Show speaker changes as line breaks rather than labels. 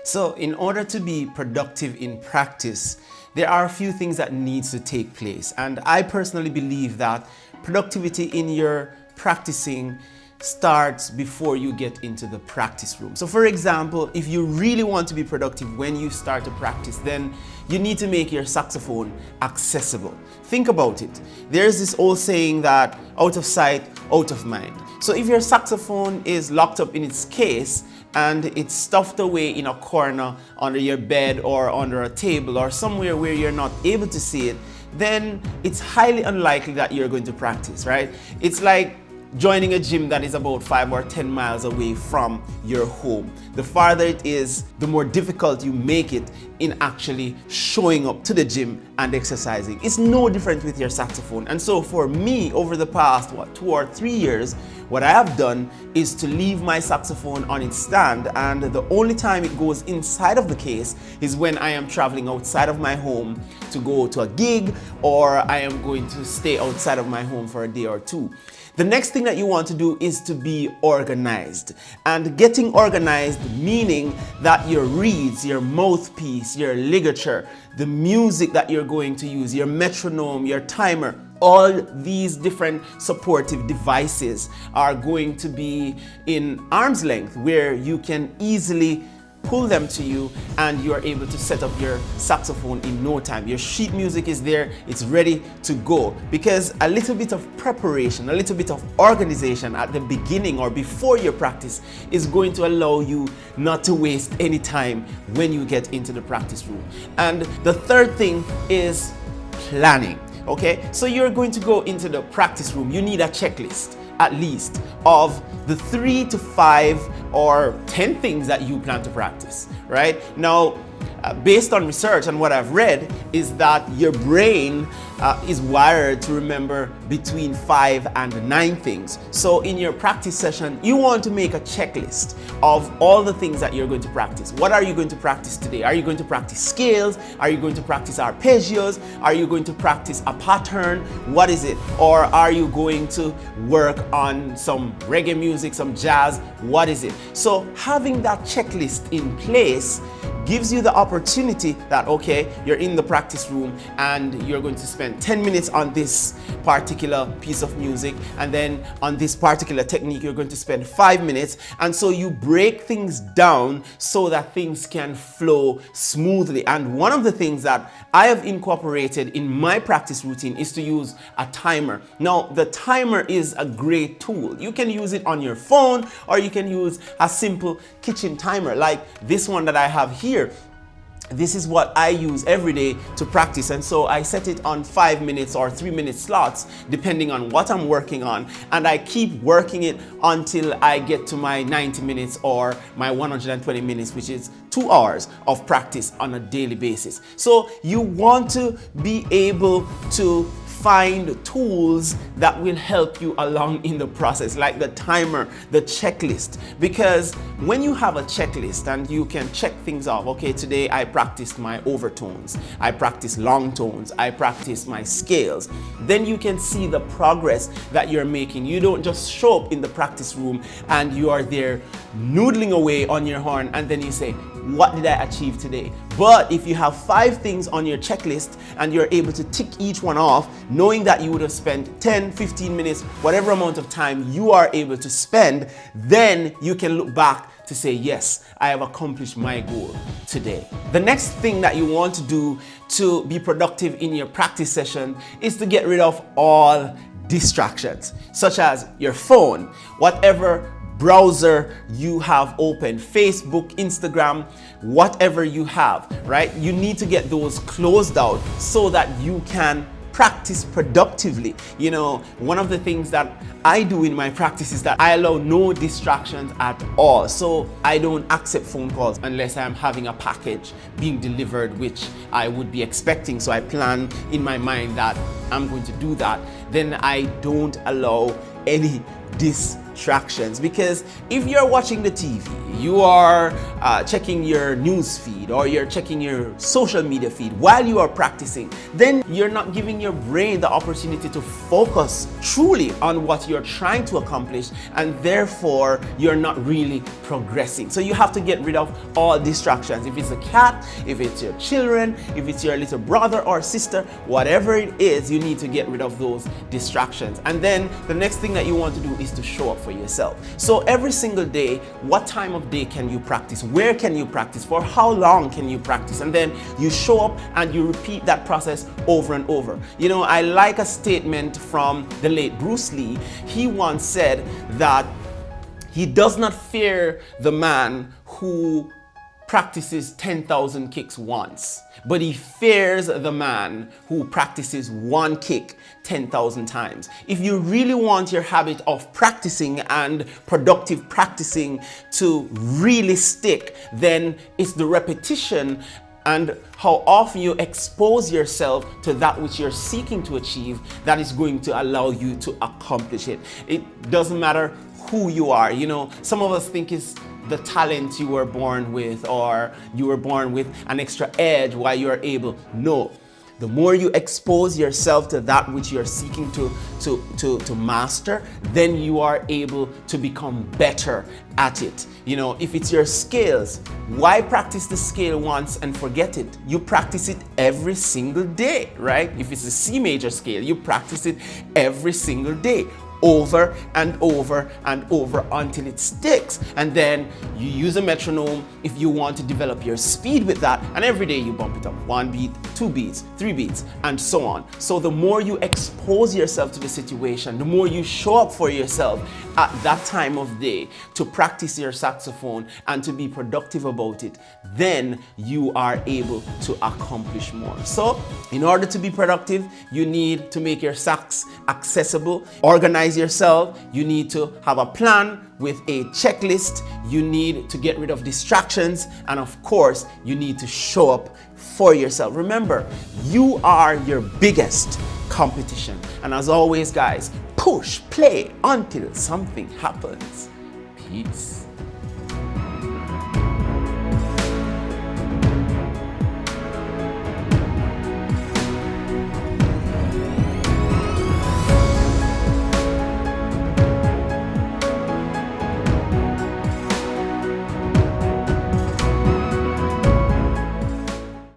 So in order to be productive in practice, there are a few things that needs to take place. And I personally believe that productivity in your practicing starts before you get into the practice room. So for example, if you really want to be productive when you start to practice, then you need to make your saxophone accessible. Think about it. There's this old saying that out of sight, out of mind. So if your saxophone is locked up in its case and it's stuffed away in a corner under your bed or under a table or somewhere where you're not able to see it, then it's highly unlikely that you're going to practice, right? It's like joining a gym that is about 5 or 10 miles away from your home. The farther it is, the more difficult you make it in actually showing up to the gym and exercising. It's no different with your saxophone. And so for me, over the past 2 or 3 years, what I have done is to leave my saxophone on its stand, and the only time it goes inside of the case is when I am traveling outside of my home to go to a gig, or I am going to stay outside of my home for a day or two. The next thing that you want to do is to be organized. And getting organized meaning that your reeds, your mouthpiece, your ligature, the music that you're going to use, your metronome, your timer, all these different supportive devices are going to be in arm's length where you can easily pull them to you and you are able to set up your saxophone in no time. Your sheet music is there, it's ready to go, because a little bit of preparation, a little bit of organization at the beginning or before your practice is going to allow you not to waste any time when you get into the practice room. And the third thing is planning. Okay, so you're going to go into the practice room. You need a checklist at least of the 3 to 5 or 10 things that you plan to practice, right? Now, based on research and what I've read is that your brain is wired to remember between 5 and 9 things. So in your practice session, you want to make a checklist of all the things that you're going to practice. What are you going to practice today? Are you going to practice scales? Are you going to practice arpeggios? Are you going to practice a pattern? What is it? Or are you going to work on some reggae music, some jazz? What is it? So having that checklist in place gives you the opportunity that, okay, you're in the practice room and you're going to spend 10 minutes on this particular piece of music, and then on this particular technique you're going to spend 5 minutes. And so you break things down so that things can flow smoothly. And one of the things that I have incorporated in my practice routine is to use a timer. Now, the timer is a great tool. You can use it on your phone, or you can use a simple kitchen timer like this one that I have here. This is what I use every day to practice, and so I set it on 5 minutes or 3-minute slots depending on what I'm working on, and I keep working it until I get to my 90 minutes or my 120 minutes, which is 2 hours of practice on a daily basis. So you want to be able to find tools that will help you along in the process, like the timer, the checklist. Because when you have a checklist and you can check things off, okay, today I practiced my overtones, I practiced long tones, I practiced my scales, then you can see the progress that you're making. You don't just show up in the practice room and you are there noodling away on your horn and then you say, what did I achieve today? But if you have 5 things on your checklist and you're able to tick each one off, knowing that you would have spent 10, 15 minutes, whatever amount of time you are able to spend, then you can look back to say, yes, I have accomplished my goal today. The next thing that you want to do to be productive in your practice session is to get rid of all distractions, such as your phone, whatever browser you have open, Facebook, Instagram, whatever you have, right? You need to get those closed out so that you can practice productively. You know, one of the things that I do in my practice is that I allow no distractions at all. So I don't accept phone calls unless I'm having a package being delivered, which I would be expecting. So I plan in my mind that I'm going to do that. Then I don't allow any distractions distractions. Because if you're watching the TV, you are checking your news feed or you're checking your social media feed while you are practicing, then you're not giving your brain the opportunity to focus truly on what you're trying to accomplish, and therefore you're not really progressing. So you have to get rid of all distractions. If it's a cat, if it's your children, if it's your little brother or sister, whatever it is, you need to get rid of those distractions. And then the next thing that you want to do is to show up for yourself. So every single day, what time of day can you practice? Where can you practice? For how long can you practice? And then you show up and you repeat that process over and over. You know, I like a statement from the late Bruce Lee. He once said that he does not fear the man who practices 10,000 kicks once, but he fears the man who practices one kick 10,000 times. If you really want your habit of practicing and productive practicing to really stick, then it's the repetition and how often you expose yourself to that which you're seeking to achieve that is going to allow you to accomplish it. It doesn't matter who you are. You know, some of us think it's the talent you were born with, or you were born with an extra edge why you are able. No. The more you expose yourself to that which you're seeking to master, then you are able to become better at it. You know, if it's your scales, why practice the scale once and forget it? You practice it every single day, right? If it's a C major scale, you practice it every single day, over and over and over until it sticks. And then you use a metronome if you want to develop your speed with that, and every day you bump it up 1 beat, 2 beats, 3 beats, and so on. So the more you expose yourself to the situation, the more you show up for yourself at that time of day to practice your saxophone and to be productive about it, then you are able to accomplish more. So in order to be productive, you need to make your sax accessible, organize yourself, you need to have a plan with a checklist, you need to get rid of distractions, and of course you need to show up for yourself. Remember, you are your biggest competition. And as always, guys, push play until something happens. Peace.